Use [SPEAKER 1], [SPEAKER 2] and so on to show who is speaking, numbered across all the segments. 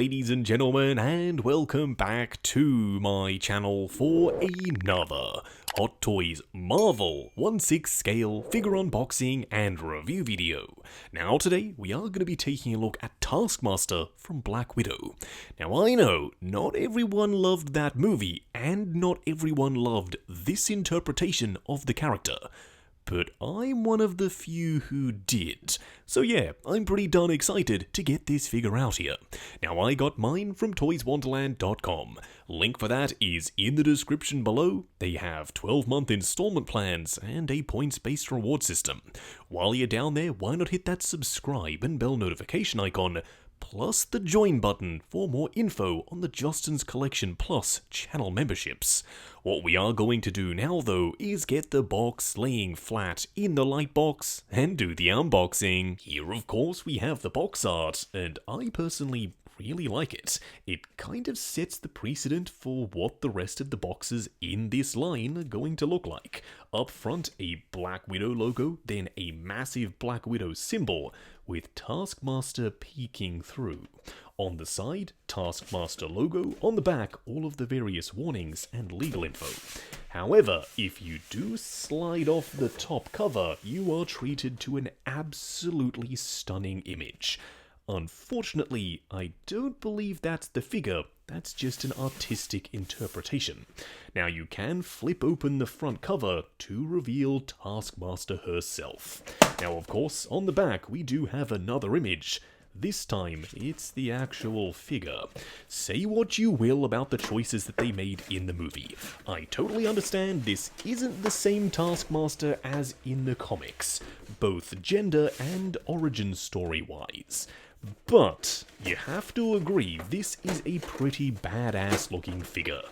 [SPEAKER 1] ladies and gentlemen, and welcome back to my channel for another Hot Toys Marvel 1/6 scale figure unboxing and review video. Now today, we are going to be taking a look at Taskmaster from Black Widow. Now I know, not everyone loved that movie, and not everyone loved this interpretation of the character. But I'm one of the few who did. So yeah, I'm pretty darn excited to get this figure out here. Now I got mine from toyswonderland.com. Link for that is in the description below. They have 12-month installment plans and a points-based reward system. While you're down there, why not hit that subscribe and bell notification icon, plus the join button for more info on the Justin's Collection Plus channel memberships. What we are going to do now though is get the box laying flat in the light box and do the unboxing. Here of course we have the box art, and I personally really like it. It kind of sets the precedent for what the rest of the boxes in this line are going to look like. Up front, a Black Widow logo, then a massive Black Widow symbol with Taskmaster peeking through. On the side, Taskmaster logo. On the back, all of the various warnings and legal info. However, if you do slide off the top cover, you are treated to an absolutely stunning image. Unfortunately, I don't believe that's the figure, that's just an artistic interpretation. Now you can flip open the front cover to reveal Taskmaster herself. Now of course, on the back we do have another image. This time, it's the actual figure. Say what you will about the choices that they made in the movie. I totally understand this isn't the same Taskmaster as in the comics, both gender and origin story-wise. But you have to agree, this is a pretty badass looking figure.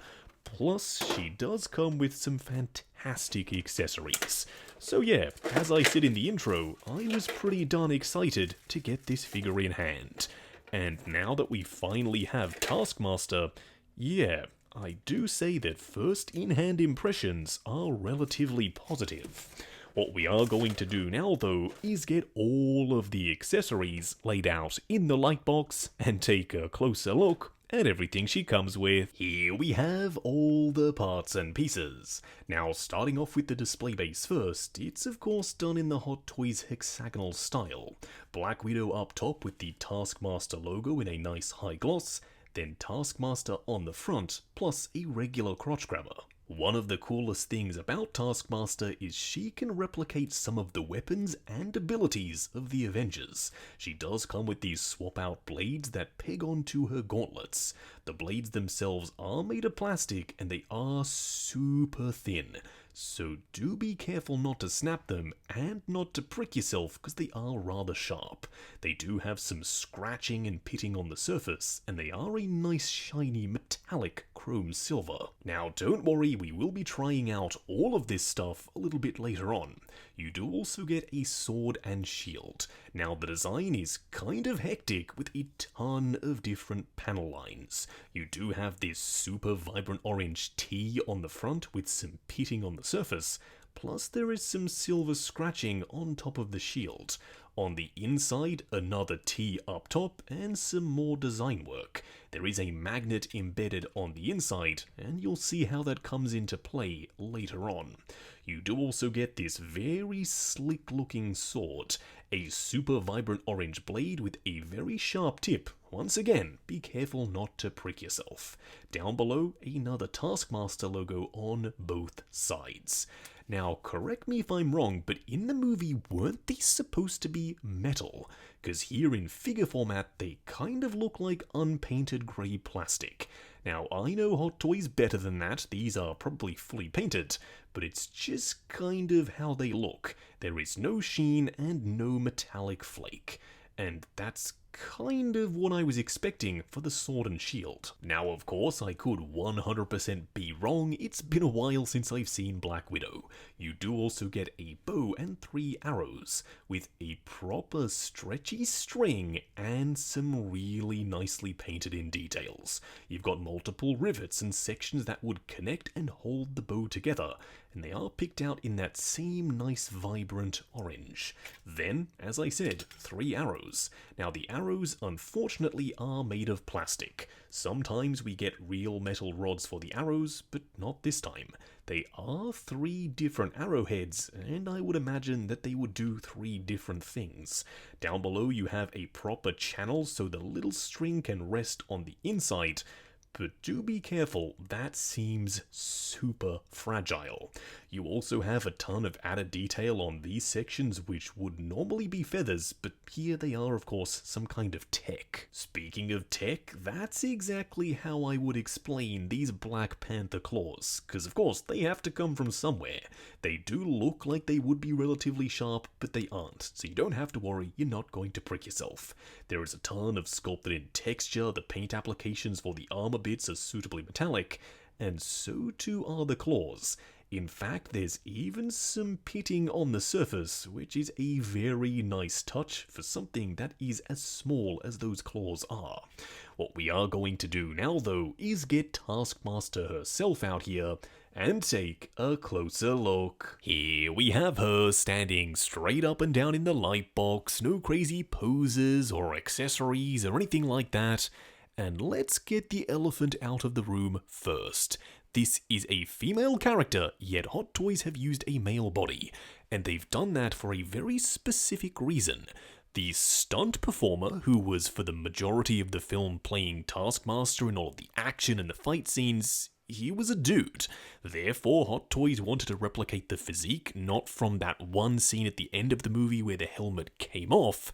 [SPEAKER 1] Plus, she does come with some fantastic accessories. So yeah, as I said in the intro, I was pretty darn excited to get this figure in hand. And now that we finally have Taskmaster, yeah, I do say that first in-hand impressions are relatively positive. What we are going to do now though is get all of the accessories laid out in the light box and take a closer look at everything she comes with. Here we have all the parts and pieces. Now starting off with the display base first, it's of course done in the Hot Toys hexagonal style. Black Widow up top with the Taskmaster logo in a nice high gloss, then Taskmaster on the front, plus a regular crotch grabber. One of the coolest things about Taskmaster is she can replicate some of the weapons and abilities of the Avengers. She does come with these swap-out blades that peg onto her gauntlets. The blades themselves are made of plastic and they are super thin, so do be careful not to snap them and not to prick yourself because they are rather sharp. They do have some scratching and pitting on the surface, and they are a nice shiny metallic chrome silver. Now don't worry, we will be trying out all of this stuff a little bit later on. You do also get a sword and shield. Now the design is kind of hectic with a ton of different panel lines. You do have this super vibrant orange T on the front with some pitting on the surface, plus there is some silver scratching on top of the shield. On the inside, another T up top, and some more design work. There is a magnet embedded on the inside, and you'll see how that comes into play later on. You do also get this very slick looking sword, a super vibrant orange blade with a very sharp tip. Once again, be careful not to prick yourself. Down below, another Taskmaster logo on both sides. Now, correct me if I'm wrong, but in the movie, weren't these supposed to be metal? Because here in figure format, they kind of look like unpainted grey plastic. Now, I know Hot Toys better than that, these are probably fully painted, but it's just kind of how they look. There is no sheen and no metallic flake. And that's kind of what I was expecting for the sword and shield. Now of course I could 100% be wrong, it's been a while since I've seen Black Widow. You do also get a bow and 3 arrows, with a proper stretchy string and some really nicely painted in details. You've got multiple rivets and sections that would connect and hold the bow together, and they are picked out in that same nice vibrant orange. Then, as I said, 3 arrows. Now the arrows unfortunately are made of plastic. Sometimes we get real metal rods for the arrows, but not this time. They are 3 different arrowheads, and I would imagine that they would do 3 different things. Down below you have a proper channel so the little string can rest on the inside. But do be careful, that seems super fragile. You also have a ton of added detail on these sections which would normally be feathers, but here they are of course some kind of tech. Speaking of tech, that's exactly how I would explain these Black Panther claws, because of course they have to come from somewhere. They do look like they would be relatively sharp, but they aren't, so you don't have to worry, you're not going to prick yourself. There is a ton of sculpted in texture, the paint applications for the armor bits are suitably metallic, and so too are the claws. In fact, there's even some pitting on the surface, which is a very nice touch for something that is as small as those claws are. What we are going to do now though is get Taskmaster herself out here and take a closer look. Here we have her standing straight up and down in the light box, no crazy poses or accessories or anything like that. And let's get the elephant out of the room first. This is a female character, yet Hot Toys have used a male body, and they've done that for a very specific reason. The stunt performer, who was for the majority of the film playing Taskmaster in all of the action and the fight scenes, he was a dude. Therefore, Hot Toys wanted to replicate the physique, not from that one scene at the end of the movie where the helmet came off,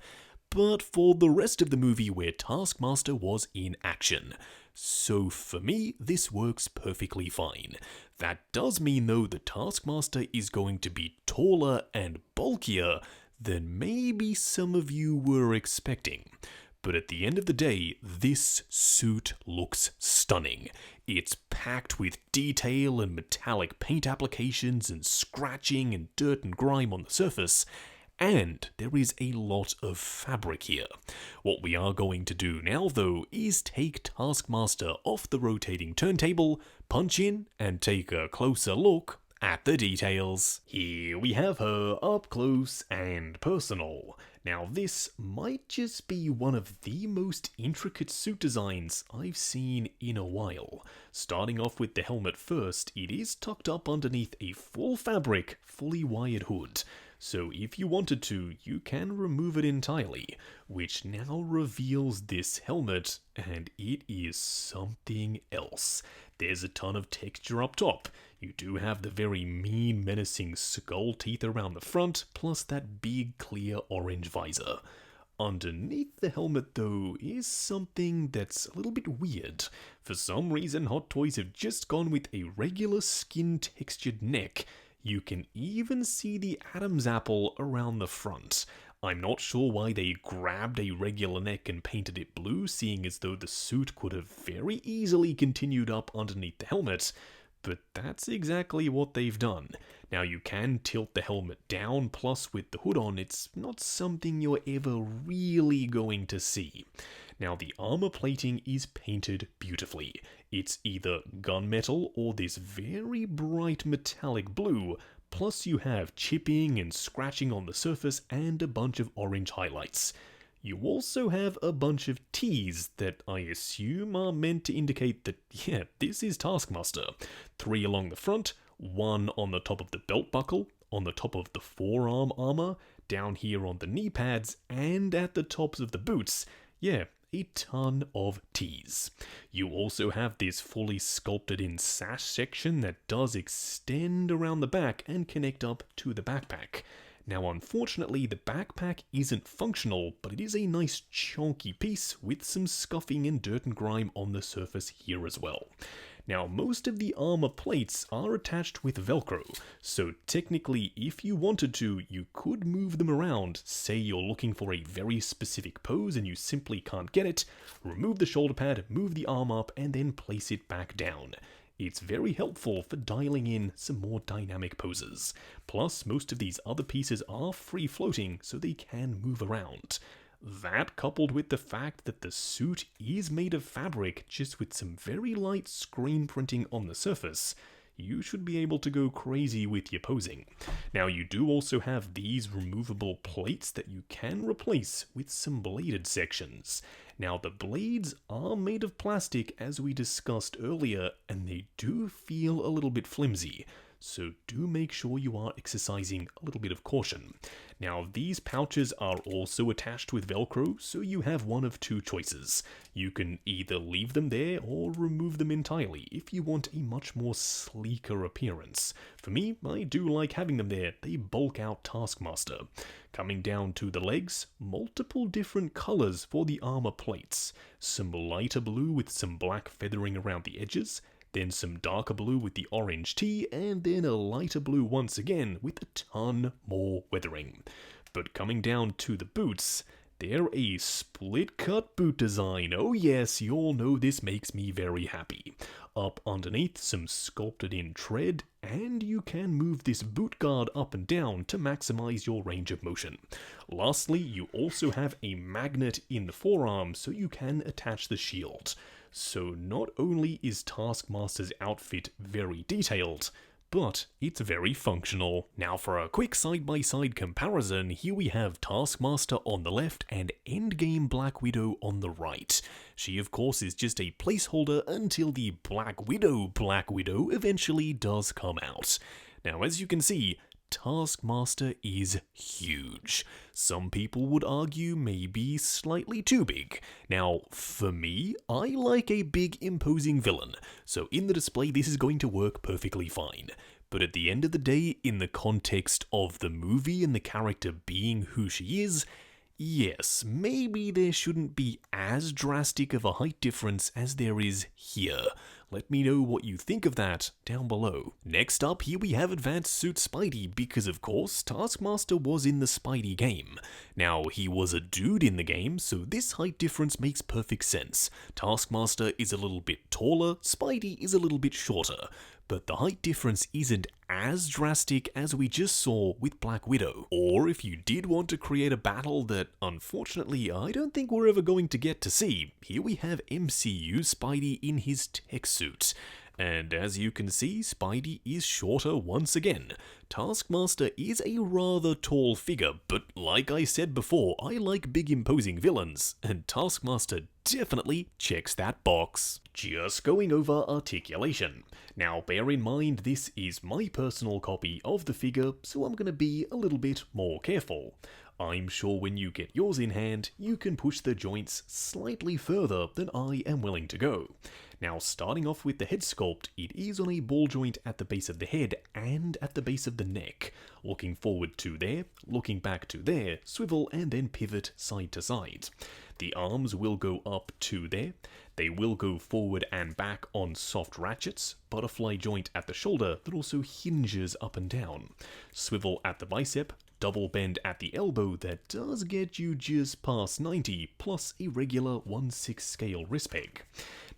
[SPEAKER 1] but for the rest of the movie where Taskmaster was in action. So for me, this works perfectly fine. That does mean though the Taskmaster is going to be taller and bulkier than maybe some of you were expecting. But at the end of the day, this suit looks stunning. It's packed with detail and metallic paint applications and scratching and dirt and grime on the surface. And there is a lot of fabric here. What we are going to do now though is take Taskmaster off the rotating turntable, punch in, and take a closer look at the details. Here we have her up close and personal. Now this might just be one of the most intricate suit designs I've seen in a while. Starting off with the helmet first, it is tucked up underneath a full fabric, fully wired hood. So if you wanted to, you can remove it entirely, which now reveals this helmet, and it is something else. There's a ton of texture up top. You do have the very mean, menacing skull teeth around the front, plus that big, clear orange visor. Underneath the helmet, though, is something that's a little bit weird. For some reason, Hot Toys have just gone with a regular skin-textured neck. You can even see the Adam's apple around the front. I'm not sure why they grabbed a regular neck and painted it blue, seeing as though the suit could have very easily continued up underneath the helmet, but that's exactly what they've done. Now you can tilt the helmet down, plus with the hood on, it's not something you're ever really going to see. Now the armor plating is painted beautifully. It's either gunmetal or this very bright metallic blue, plus you have chipping and scratching on the surface and a bunch of orange highlights. You also have a bunch of T's that I assume are meant to indicate that, yeah, this is Taskmaster. 3 along the front, 1 on the top of the belt buckle, on the top of the forearm armor, down here on the knee pads, and at the tops of the boots. Yeah, a ton of T's. You also have this fully sculpted in sash section that does extend around the back and connect up to the backpack. Now unfortunately the backpack isn't functional, but it is a nice chunky piece with some scuffing and dirt and grime on the surface here as well. Now most of the armor plates are attached with Velcro, so technically if you wanted to, you could move them around. Say you're looking for a very specific pose and you simply can't get it, remove the shoulder pad, move the arm up, and then place it back down. It's very helpful for dialing in some more dynamic poses. Plus, most of these other pieces are free floating, so they can move around. That, coupled with the fact that the suit is made of fabric just with some very light screen printing on the surface, you should be able to go crazy with your posing. Now you do also have these removable plates that you can replace with some bladed sections. Now the blades are made of plastic as we discussed earlier, and they do feel a little bit flimsy, so do make sure you are exercising a little bit of caution. Now these pouches are also attached with Velcro, so you have one of two choices. You can either leave them there or remove them entirely if you want a much more sleeker appearance. For me, I do like having them there, they bulk out Taskmaster. Coming down to the legs, multiple different colors for the armor plates. Some lighter blue with some black feathering around the edges, then some darker blue with the orange tee, and then a lighter blue once again with a ton more weathering. But coming down to the boots, they're a split cut boot design. Oh yes, you all know this makes me very happy. Up underneath, some sculpted in tread, and you can move this boot guard up and down to maximize your range of motion. Lastly, you also have a magnet in the forearm so you can attach the shield. So not only is Taskmaster's outfit very detailed, but it's very functional. Now for a quick side-by-side comparison, here we have Taskmaster on the left and Endgame Black Widow on the right. She of course is just a placeholder until the Black Widow eventually does come out. Now as you can see, Taskmaster is huge. Some people would argue maybe slightly too big. Now, for me, I like a big imposing villain, so in the display this is going to work perfectly fine. But at the end of the day, in the context of the movie and the character being who she is, yes, maybe there shouldn't be as drastic of a height difference as there is here. Let me know what you think of that down below. Next up, here we have Advanced Suit Spidey, because of course, Taskmaster was in the Spidey game. Now, he was a dude in the game, so this height difference makes perfect sense. Taskmaster is a little bit taller, Spidey is a little bit shorter. But the height difference isn't as drastic as we just saw with Black Widow. Or if you did want to create a battle that, unfortunately, I don't think we're ever going to get to see, here we have MCU Spidey in his tech suit. And as you can see, Spidey is shorter once again. Taskmaster is a rather tall figure, but like I said before, I like big imposing villains, and Taskmaster definitely checks that box. Just going over articulation. Now bear in mind this is my personal copy of the figure, so I'm gonna be a little bit more careful. I'm sure when you get yours in hand, you can push the joints slightly further than I am willing to go. Now starting off with the head sculpt, it is on a ball joint at the base of the head and at the base of the neck. Looking forward to there, looking back to there, swivel and then pivot side to side. The arms will go up to there, they will go forward and back on soft ratchets, butterfly joint at the shoulder that also hinges up and down. Swivel at the bicep, double bend at the elbow that does get you just past 90, plus a regular 1/6 scale wrist peg.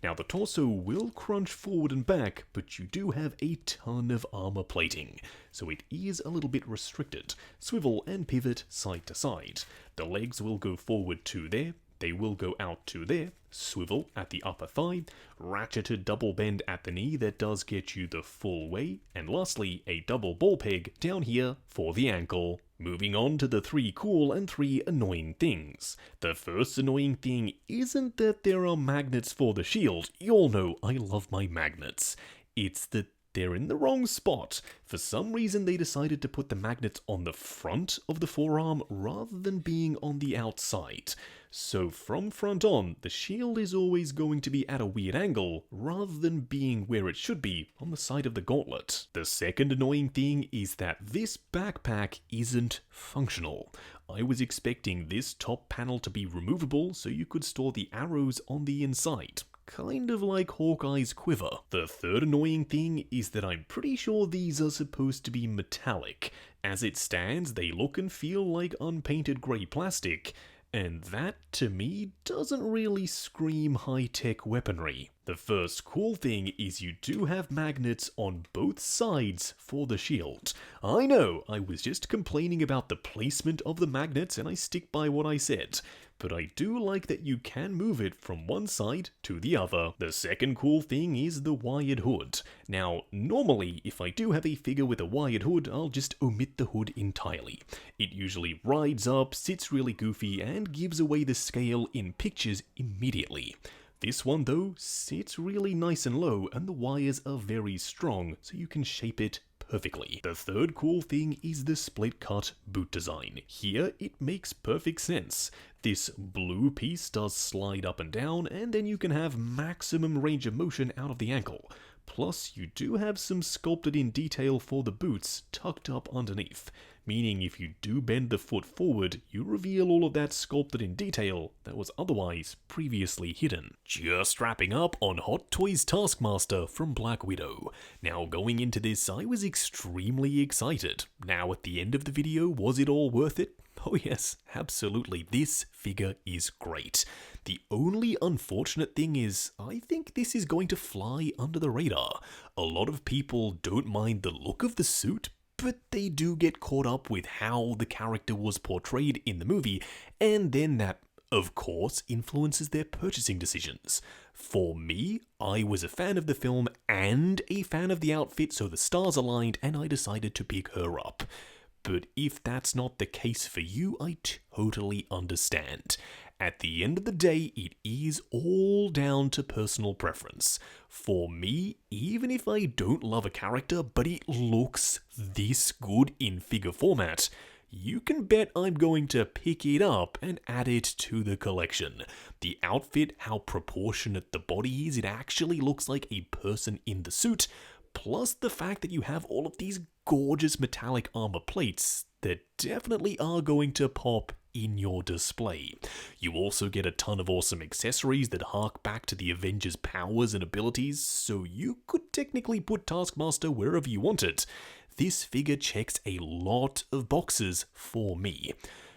[SPEAKER 1] Now the torso will crunch forward and back, but you do have a ton of armor plating, so it is a little bit restricted. Swivel and pivot side to side. The legs will go forward to there, they will go out to there, swivel at the upper thigh, ratcheted double bend at the knee that does get you the full way, and lastly a double ball peg down here for the ankle. Moving on to the 3 cool and 3 annoying things. The first annoying thing isn't that there are magnets for the shield. You all know I love my magnets. It's that they're in the wrong spot. For some reason they decided to put the magnets on the front of the forearm rather than being on the outside. So from front on, the shield is always going to be at a weird angle, rather than being where it should be, on the side of the gauntlet. The second annoying thing is that this backpack isn't functional. I was expecting this top panel to be removable so you could store the arrows on the inside. Kind of like Hawkeye's quiver. The third annoying thing is that I'm pretty sure these are supposed to be metallic. As it stands, they look and feel like unpainted grey plastic. And that, to me, doesn't really scream high-tech weaponry. The first cool thing is you do have magnets on both sides for the shield. I know, I was just complaining about the placement of the magnets and I stick by what I said. but I do like that you can move it from one side to the other. The second cool thing is the wired hood. Now, normally, if I do have a figure with a wired hood, I'll just omit the hood entirely. It usually rides up, sits really goofy, and gives away the scale in pictures immediately. This one though sits really nice and low, and the wires are very strong, so you can shape it perfectly. The third cool thing is the split cut boot design. Here it makes perfect sense. This blue piece does slide up and down, and then you can have maximum range of motion out of the ankle. Plus, you do have some sculpted in detail for the boots tucked up underneath, meaning if you do bend the foot forward, you reveal all of that sculpted in detail that was otherwise previously hidden. Just wrapping up on Hot Toys Taskmaster from Black Widow. Now going into this, I was extremely excited. Now at the end of the video, was it all worth it? Oh yes, absolutely, this figure is great. The only unfortunate thing is, I think this is going to fly under the radar. A lot of people don't mind the look of the suit, but they do get caught up with how the character was portrayed in the movie, and then that, of course, influences their purchasing decisions. For me, I was a fan of the film and a fan of the outfit, so the stars aligned and I decided to pick her up. But if that's not the case for you, I totally understand. At the end of the day, it is all down to personal preference. For me, even if I don't love a character, but it looks this good in figure format, you can bet I'm going to pick it up and add it to the collection. The outfit, how proportionate the body is, it actually looks like a person in the suit, plus the fact that you have all of these gorgeous metallic armor plates that definitely are going to pop in your display. You also get a ton of awesome accessories that hark back to the Avengers' powers and abilities, so you could technically put Taskmaster wherever you want it. This figure checks a lot of boxes for me.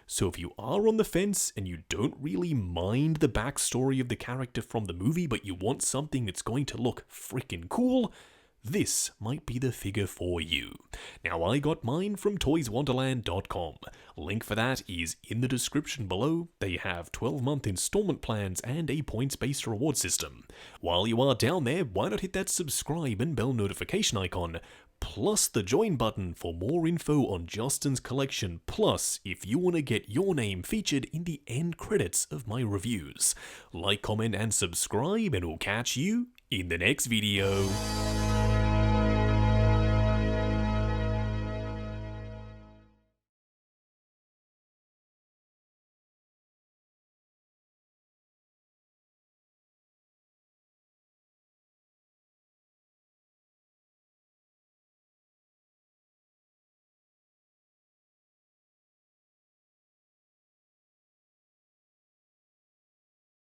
[SPEAKER 1] So if you are on the fence and you don't really mind the backstory of the character from the movie, but you want something that's going to look freaking cool, this might be the figure for you. Now, I got mine from toyswonderland.com. Link for that is in the description below. They have 12-month installment plans and a points-based reward system. While you are down there, why not hit that subscribe and bell notification icon, plus the join button for more info on Justin's collection, plus if you want to get your name featured in the end credits of my reviews. Like, comment, and subscribe, and we'll catch you in the next video.